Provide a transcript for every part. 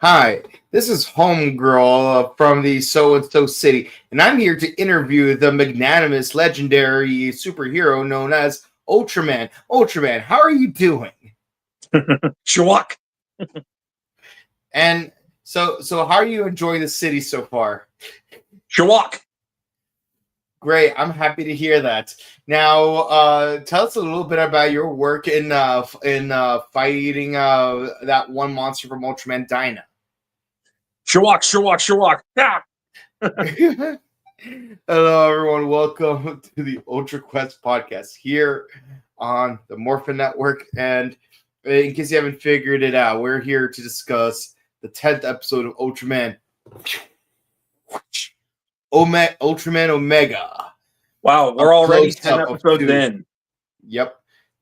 Hi, this is Homegirl from the So-and-so city, and I'm here to interview the magnanimous, legendary superhero known as Ultraman. Ultraman, how are you doing? Shawak. And so how are you enjoying the city so far? Shawak. Great, I'm happy to hear that. Now, tell us a little bit about your work in fighting that one monster from Ultraman Dyna. Shawak, Shawak, Shawak. Ah! Hello, everyone. Welcome to the UltraQuest podcast here on the Morphin Network. And in case you haven't figured it out, we're here to discuss the 10th episode of Ultraman. Ultraman Omega. Wow, we're already 10 close-up of episodes two. in. Yep.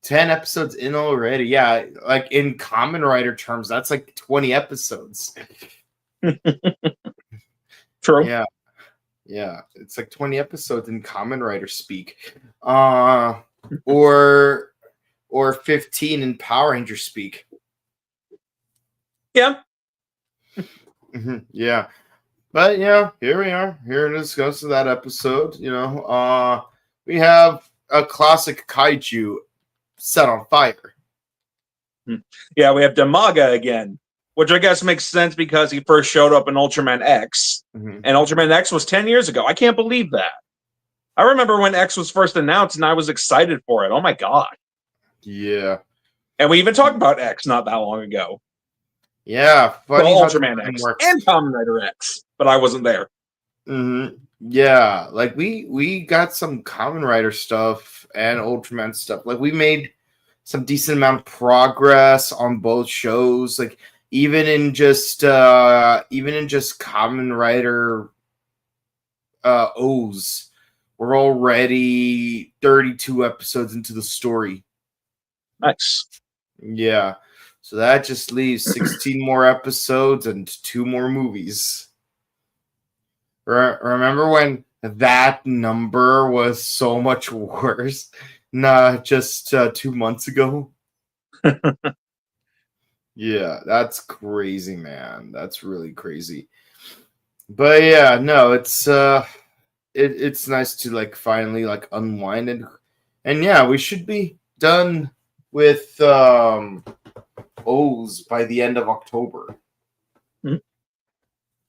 10 episodes in already. Yeah. Like in Kamen Rider terms, that's like 20 episodes. True. Yeah. Yeah. It's like 20 episodes in Kamen Rider speak. Or 15 in Power Rangers speak. Yeah. Yeah. But yeah, here we are, here to discuss that episode. We have a classic kaiju set on fire. Yeah, we have Damaga again, which I guess makes sense because he first showed up in Ultraman X, and Ultraman X was 10 years ago. I can't believe that. I remember when X was first announced, and I was excited for it. Oh my god. Yeah. And we even talked about X not that long ago. Yeah, funny well, how Ultraman X works. and Kamen Rider X, but I wasn't there. Yeah, like we got some Kamen Rider stuff and Ultraman stuff. Like we made some decent amount of progress on both shows. Like even in just Kamen Rider O's, we're already 32 episodes into the story. Nice. Yeah. So that just leaves 16 more episodes and 2 more movies. Remember when that number was so much worse? Nah, just 2 months ago. Yeah, that's crazy, man. That's really crazy. But yeah, no, it's nice to like finally like unwind and yeah, we should be done with O's by the end of October.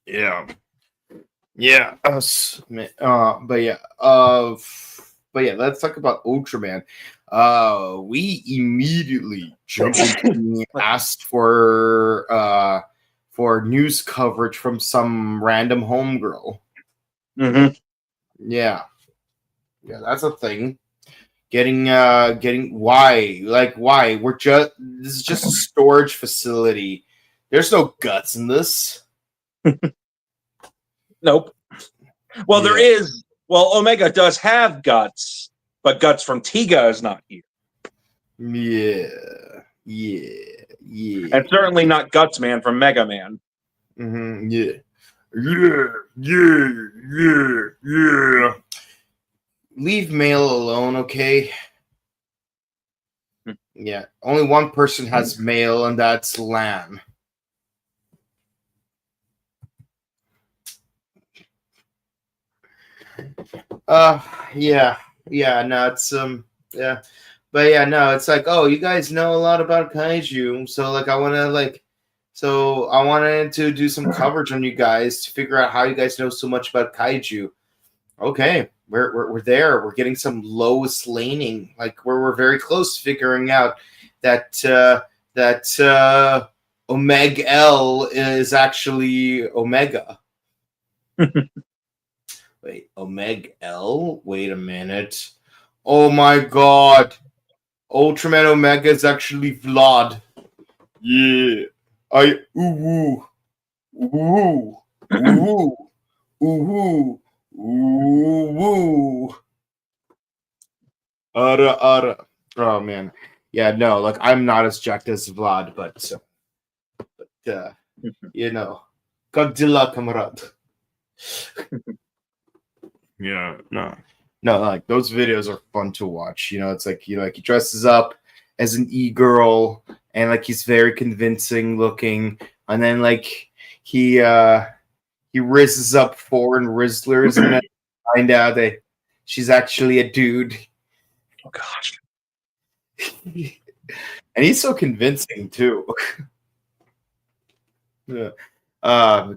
Yeah. Yeah. But yeah, let's talk about Ultraman. We immediately jumped into being asked for news coverage from some random homegirl. Yeah. Yeah, that's a thing. Getting why? This is just a storage facility. There's no guts in this. Nope. Well, there is. Well, Omega does have guts, but guts from Tiga is not here. Yeah. And certainly not Guts Man from Mega Man. Yeah. Leave mail alone, okay? Yeah. Only one person has mail, and that's Lamb. It's like, oh, you guys know a lot about kaiju, so like I wanted to do some coverage on you guys to figure out how you guys know so much about kaiju. Okay, we're there. We're getting some Lois laning, like we're very close to figuring out that Omega L is actually Omega. Wait, Omega L? Wait a minute. Oh my god. Ultraman Omega is actually Vlad. Yeah. Ooh. Ara. Oh man. Yeah, no, like I'm not as jacked as Vlad, but Godzilla Kamerad. Yeah, no, like those videos are fun to watch. It's like he dresses up as an e-girl and like he's very convincing looking, and then like he rizzes up foreign Rizzlers and then find out that she's actually a dude. Oh gosh. And he's so convincing too. Yeah.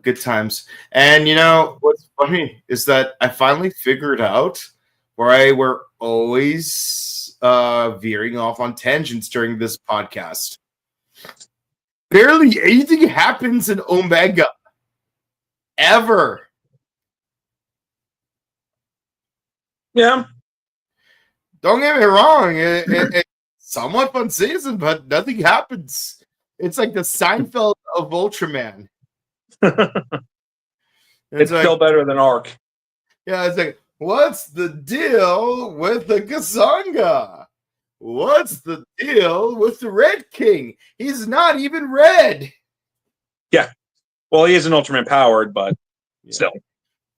Good times. And you know what's funny is that I finally figured out why we're always veering off on tangents during this podcast. Barely anything happens in Omega ever. Yeah. Don't get me wrong. It's somewhat fun season, but nothing happens. It's like the Seinfeld of Ultraman. It's like, still better than Arc. Yeah, it's like, what's the deal with the Kazanga? What's the deal with the Red King? He's not even red. Yeah. Well, he isn't Ultraman powered, but still.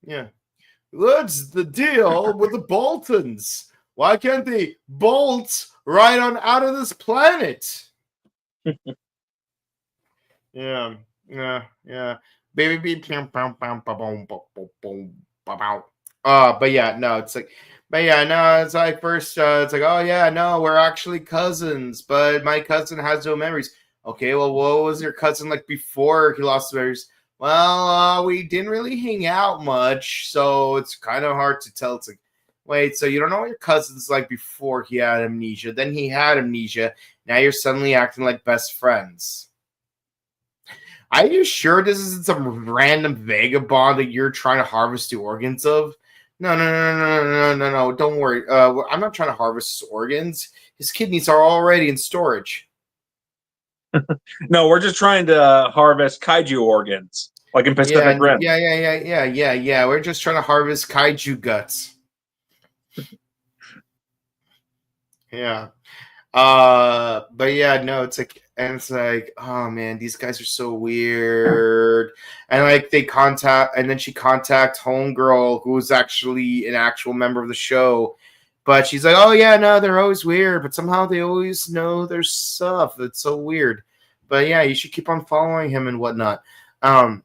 Yeah. What's the deal with the Boltons? Why can't they bolt right on out of this planet? Yeah. Baby beat. But yeah, no, it's like, but yeah, no, it's like first, it's like, oh yeah, no, we're actually cousins, but my cousin has no memories. Okay, well, what was your cousin like before he lost the memories? Well, we didn't really hang out much, so it's kind of hard to tell. It's like, wait, so you don't know what your cousin's like before he had amnesia, then he had amnesia, now you're suddenly acting like best friends. Are you sure this isn't some random vagabond that you're trying to harvest the organs of? No. Don't worry. I'm not trying to harvest his organs. His kidneys are already in storage. No, we're just trying to harvest kaiju organs, like in Pacific Rim. Yeah. We're just trying to harvest kaiju guts. Yeah. But yeah, no, it's like, and it's like, oh man, these guys are so weird. And like they contact, and then she contacts Homegirl, who's actually an actual member of the show. But she's like, oh yeah, no, they're always weird, but somehow they always know their stuff. It's so weird. But yeah, you should keep on following him and whatnot. But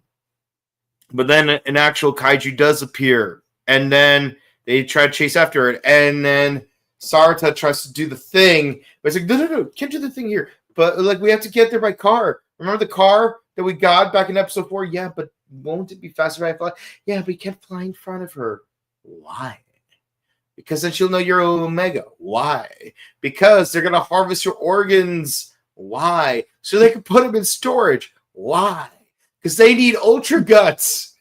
then an actual kaiju does appear, and then they try to chase after it, and then Sarita tries to do the thing, but it's like, no, can't do the thing here. But like, we have to get there by car. Remember the car that we got back in episode 4? Yeah, but won't it be faster if I fly? Yeah, but you can't fly in front of her. Why? Because then she'll know you're Omega. Why? Because they're gonna harvest your organs. Why? So they can put them in storage. Why? Because they need Ultra Guts.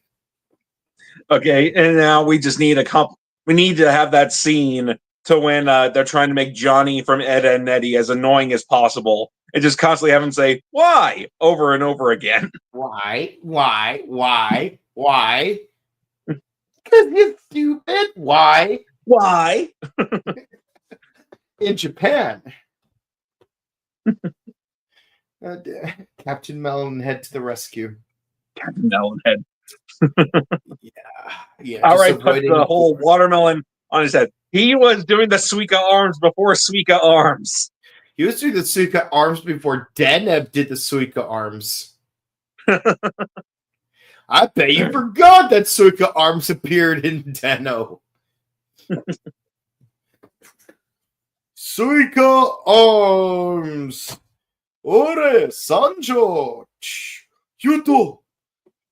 Okay, and now we just need we need to have that scene to when they're trying to make Johnny from Ed, Edd n Eddy as annoying as possible, and just constantly have him say "why" over and over again. Why? Because you're stupid. Why? In Japan. Captain Melonhead to the rescue. Captain Melonhead. Yeah. All right, put the whole watermelon on his head. He was doing the Suika arms before Suika arms. He was doing the Suika arms before Deneb did the Suika arms. I bet you forgot that Suika arms appeared in Deno. Suika arms. Ore Sanjo. Yuto.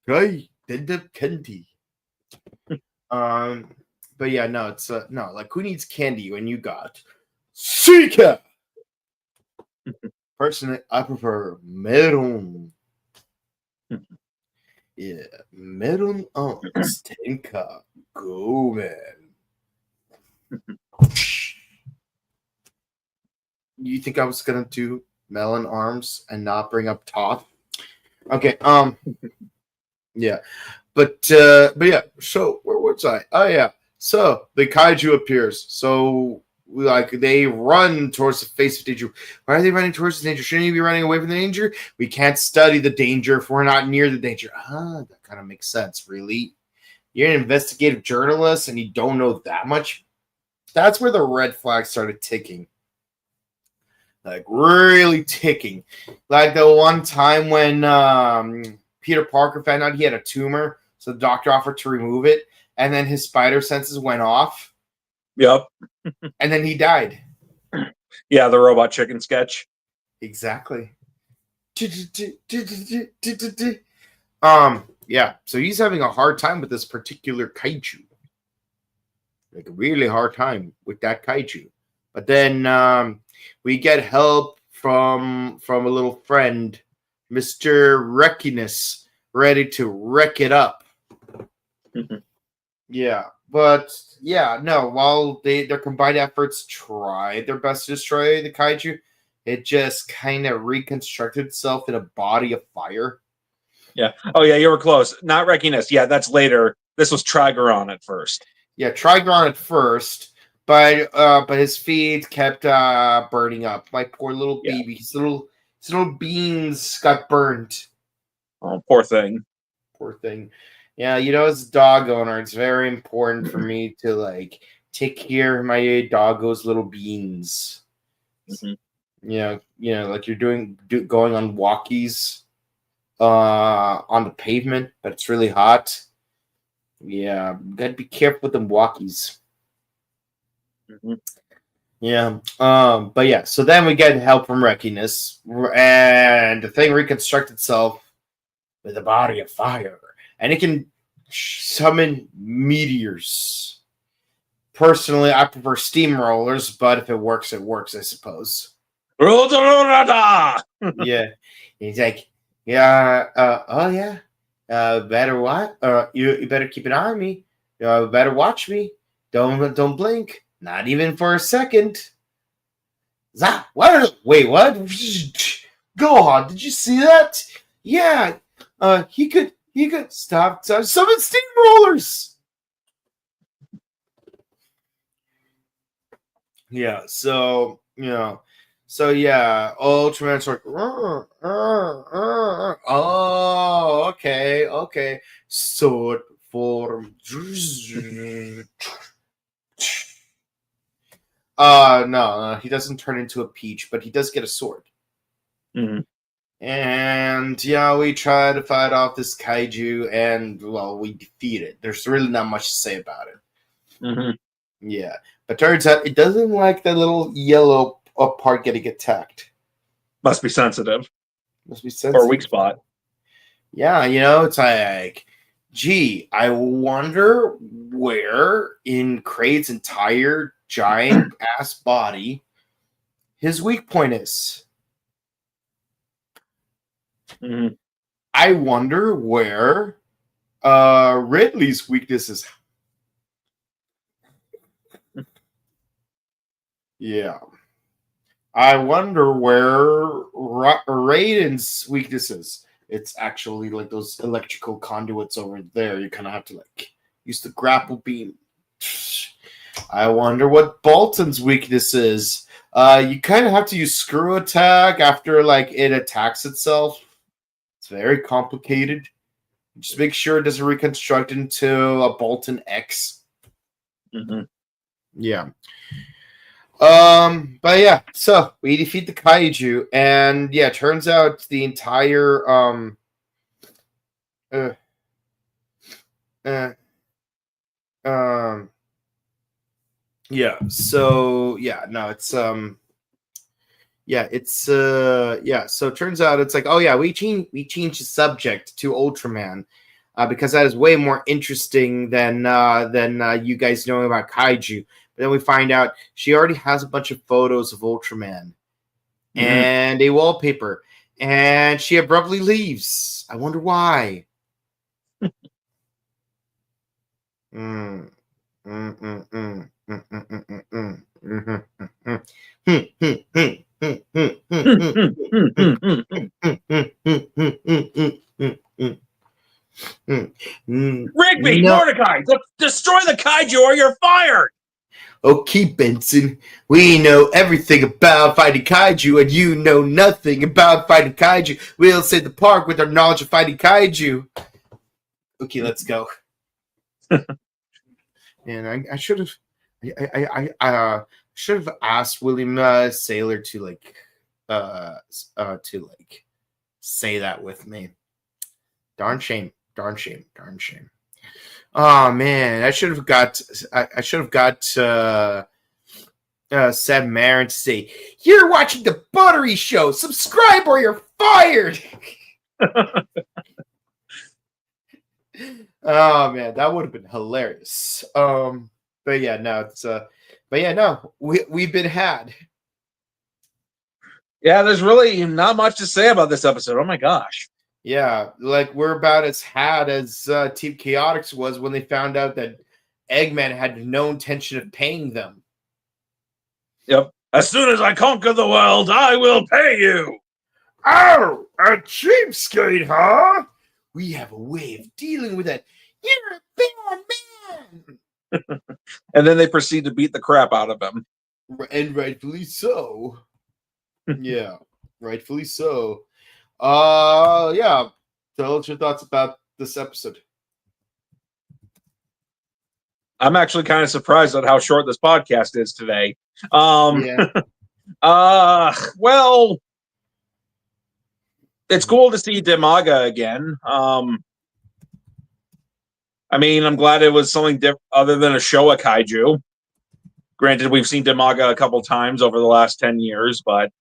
Gai Deneb Kendi. But yeah, no, it's no, like, who needs candy when you got Suika? Personally, I prefer melon. Yeah, melon arms. Tenka. Go, man. You think I was gonna do melon arms and not bring up Toth? Okay, yeah. But yeah, so where was I? Oh yeah. So the kaiju appears. So like they run towards the face of danger. Why are they running towards the danger? Shouldn't you be running away from the danger? We can't study the danger if we're not near the danger. That kind of makes sense, really. You're an investigative journalist and you don't know that much. That's where the red flag started ticking. Like really ticking. Like the one time when Peter Parker found out he had a tumor, so the doctor offered to remove it, and then his spider senses went off. Yep. And then he died. Yeah, the robot chicken sketch. Exactly. Yeah, so he's having a hard time with this particular kaiju. Like a really hard time with that kaiju. But then we get help from a little friend, Mr. Wreckiness, ready to wreck it up. Yeah, but yeah, no, while their combined efforts tried their best to destroy the kaiju, it just kind of reconstructed itself in a body of fire. Yeah. Oh, yeah, you were close. Not Wreckiness. Yeah, that's later. This was Trigeron at first. Yeah, Trigeron at first, but his feet kept burning up. My poor little baby. His little beans got burned. Oh, poor thing. Poor thing. Yeah, as a dog owner, it's very important for me to like take care of my doggo's little beans. Mm-hmm. Like you're going on walkies on the pavement, but it's really hot. Yeah, gotta be careful with them walkies. Mm-hmm. Yeah. But yeah, so then we get help from Wreckiness, and the thing reconstructs itself with a body of fire, and it can summon meteors. Personally, I prefer steamrollers, but if it works, it works, I suppose. Yeah. He's like, yeah, oh yeah. Better what? You better keep an eye on me. Better watch me. Don't blink. Not even for a second. Wait, what? Go on. Did you see that? Yeah. He could stop summon steamrollers. Yeah. So Ultraman's like, oh, okay. Sword form. No, he doesn't turn into a peach, but he does get a sword. Mm-hmm. And yeah, we try to fight off this kaiju, and well, we defeat it. There's really not much to say about it. Mm-hmm. Yeah, but turns out it doesn't like the little yellow part getting attacked. Must be sensitive. Or a weak spot. Yeah, it's like, gee, I wonder where in Kraid's entire giant ass body his weak point is. Mm-hmm. I wonder where Ridley's weakness is. Yeah. I wonder where Raiden's weakness is. It's actually like those electrical conduits over there. You kind of have to like use the grapple beam. I wonder what Bolton's weakness is. You kind of have to use screw attack after like it attacks itself. It's very complicated. Just make sure it doesn't reconstruct into a Bolton X. Mm-hmm. Yeah. But yeah, so we defeat the kaiju, and yeah, turns out the entire yeah, so yeah, no, it's so it turns out it's like, oh yeah, we changed the subject to Ultraman, because that is way more interesting than you guys knowing about kaiju. But then we find out she already has a bunch of photos of Ultraman and a wallpaper, and she abruptly leaves. I wonder why. Rigby, Mordecai, destroy the kaiju or you're fired. Okay, Benson, we know everything about fighting kaiju, and you know nothing about fighting kaiju. We'll save the park with our knowledge of fighting kaiju. Okay, let's go. And I should have asked William Saylor to say that with me. Darn shame. Darn shame. Darn shame. Oh man, I should have got Sam Marin to say, "You're watching the Buttery Show. Subscribe or you're fired." Oh man, that would have been hilarious. But yeah, no, we've been had. Yeah, there's really not much to say about this episode. Oh my gosh. Yeah, like we're about as had as Team Chaotix was when they found out that Eggman had no intention of paying them. Yep. As soon as I conquer the world, I will pay you. Oh, a cheapskate, huh? We have a way of dealing with that. You're a bad man. And then they proceed to beat the crap out of him. And rightfully so. Yeah, rightfully so. Yeah. Tell us your thoughts about this episode. I'm actually kind of surprised at how short this podcast is today. Yeah. Well, it's cool to see Demaga again. I mean, I'm glad it was something different other than a Showa kaiju. Granted, we've seen Demaga a couple times over the last 10 years, but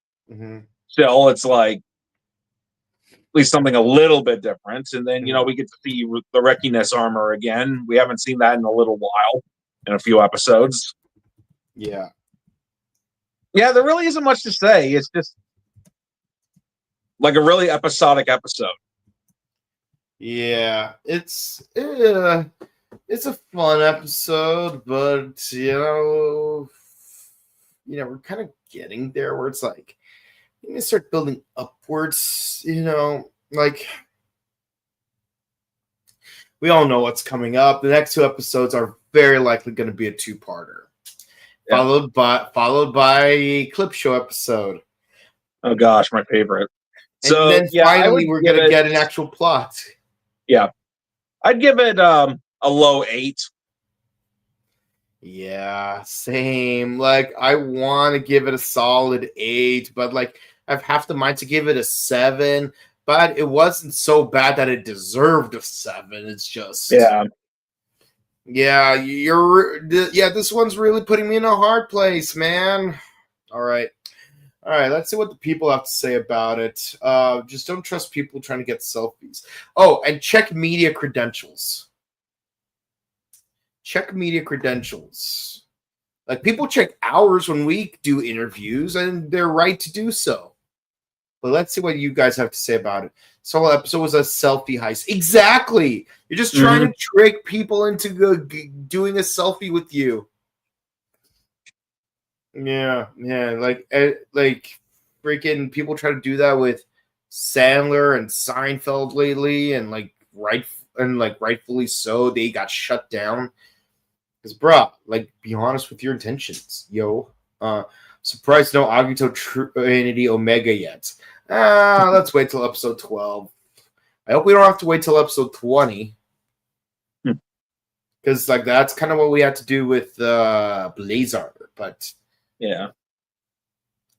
still, it's like at least something a little bit different. And then, we get to see the Rekiness armor again. We haven't seen that in a little while, in a few episodes. Yeah. Yeah, there really isn't much to say. It's just like a really episodic episode. Yeah, it's a fun episode, but we're kind of getting there where it's like you need to start building upwards. Like we all know what's coming up. The next two episodes are very likely going to be a two-parter, followed by a clip show episode. Oh gosh, my favorite. And so, then finally, we're going to get an actual plot. Yeah. I'd give it a low 8. Yeah, same. Like, I want to give it a solid 8, but like, I have half the mind to give it a 7, but it wasn't so bad that it deserved a 7. It's just... Yeah, this one's really putting me in a hard place, man. All right, let's see what the people have to say about it. Just don't trust people trying to get selfies. Oh, and check media credentials. Like, people check ours when we do interviews, and they're right to do so. But let's see what you guys have to say about it. This whole episode was a selfie heist. Exactly! You're just trying to trick people into doing a selfie with you. Yeah, like freaking people try to do that with Sandler and Seinfeld lately, and rightfully so, they got shut down. Because, bruh, like, be honest with your intentions, yo. Surprised no Agito-Trinity Omega yet. Let's wait till episode 12. I hope we don't have to wait till episode 20. Because, like, that's kind of what we had to do with Blazar, but... Yeah.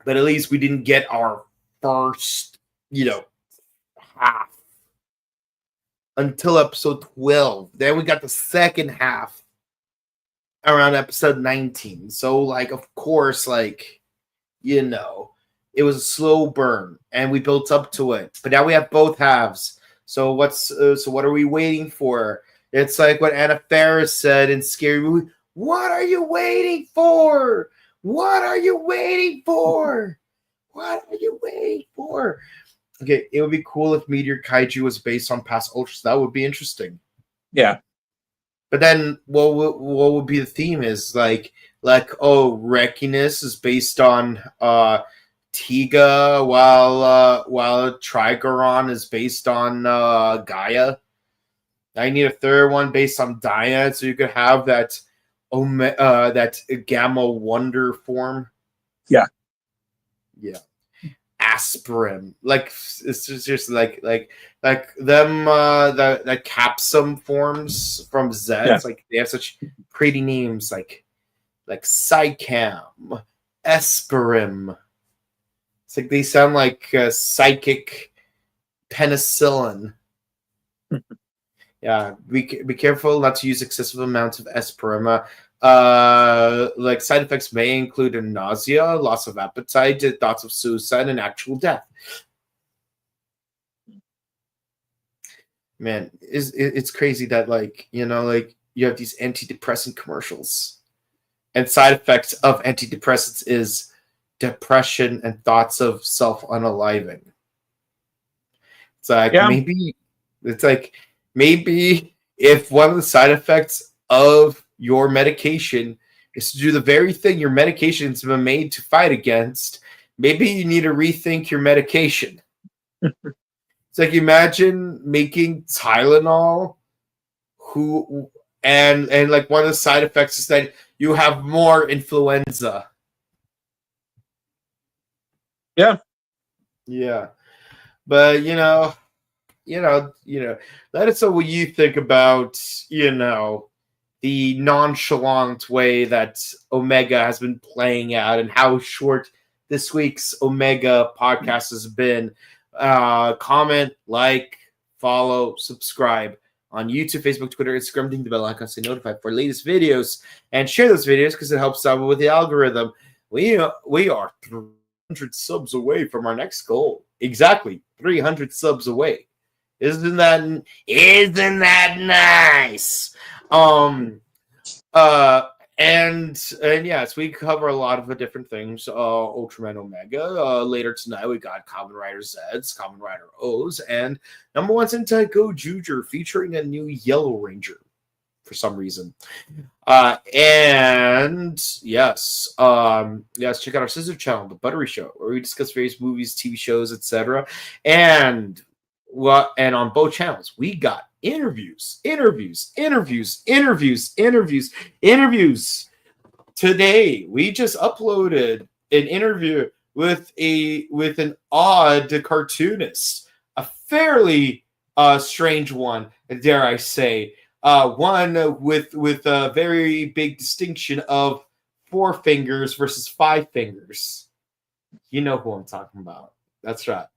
But at least we didn't get our first, half until episode 12. Then we got the second half around episode 19. So, like, of course, like, it was a slow burn and we built up to it. But now we have both halves. So what are we waiting for? It's like what Anna Faris said in Scary Movie. What are you waiting for? What are you waiting for? What are you waiting for? Okay, it would be cool if Meteor Kaiju was based on past Ultras. That would be interesting. Yeah. But then what would be the theme is like Rekiness is based on Tiga while Trigoron is based on Gaia. I need a third one based on Diana, so you could have that that Gamma Wonder form. Yeah. Aspirin, like it's just like them the Capsum forms from Zeds. Yeah. Like they have such pretty names, like Psycam, Esperim. It's like they sound like psychic penicillin. Yeah, be careful not to use excessive amounts of esperima. Like side effects may include nausea, loss of appetite, thoughts of suicide, and actual death. Man, it's crazy that like you have these antidepressant commercials, and side effects of antidepressants is depression and thoughts of self-unaliving. It's like maybe if one of the side effects of your medication is to do the very thing your medication's been made to fight against, maybe you need to rethink your medication. It's like imagine making Tylenol and like one of the side effects is that you have more influenza. Yeah. Yeah. But let us know what you think about, the nonchalant way that Omega has been playing out and how short this week's Omega podcast has been. Comment, like, follow, subscribe on YouTube, Facebook, Twitter, Instagram, ding the bell icon, stay notified for latest videos, and share those videos because it helps out with the algorithm. We are 300 subs away from our next goal. Exactly, 300 subs away. Isn't that nice? And yes, we cover a lot of different things. Ultraman Omega. Later tonight, we got Kamen Rider Z's, Kamen Rider O's, and number 1 Sentai Go Juger featuring a new Yellow Ranger for some reason. And yes, check out our sister channel, The Buttery Show, where we discuss various movies, TV shows, etc. And on both channels, we got interviews. Today, we just uploaded an interview with an odd cartoonist, a fairly strange one, dare I say. One with a very big distinction of 4 fingers versus 5 fingers. You know who I'm talking about. That's right.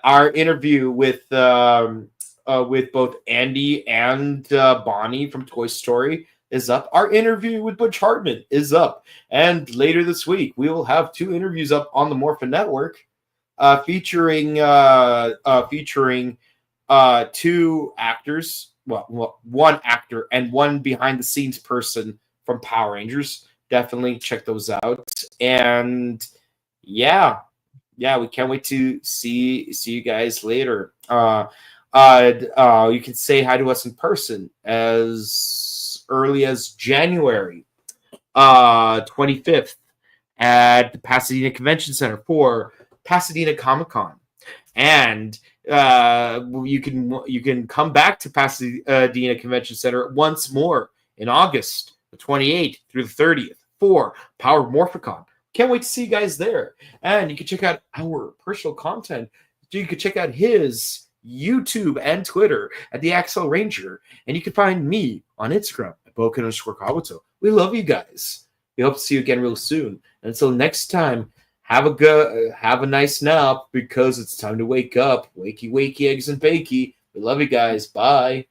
Our interview with both Andy and Bonnie from Toy Story is up. Our interview with Butch Hartman is up. And later this week, we will have 2 interviews up on the Morphin Network featuring 2 actors. Well, 1 actor and 1 behind-the-scenes person from Power Rangers. Definitely check those out. And yeah, we can't wait to see you guys later. You can say hi to us in person as early as January 25th at the Pasadena Convention Center for Pasadena Comic-Con. And you can come back to Pasadena Convention Center once more in August the 28th through the 30th for Power Morphicon. Can't wait to see you guys there. And you can check out our personal content. You can check out his YouTube and Twitter at the Axel Ranger. And you can find me on Instagram at Boken_Kabuto. We love you guys. We hope to see you again real soon. And until next time, have a nice nap because it's time to wake up. Wakey, wakey, eggs and bakey. We love you guys. Bye.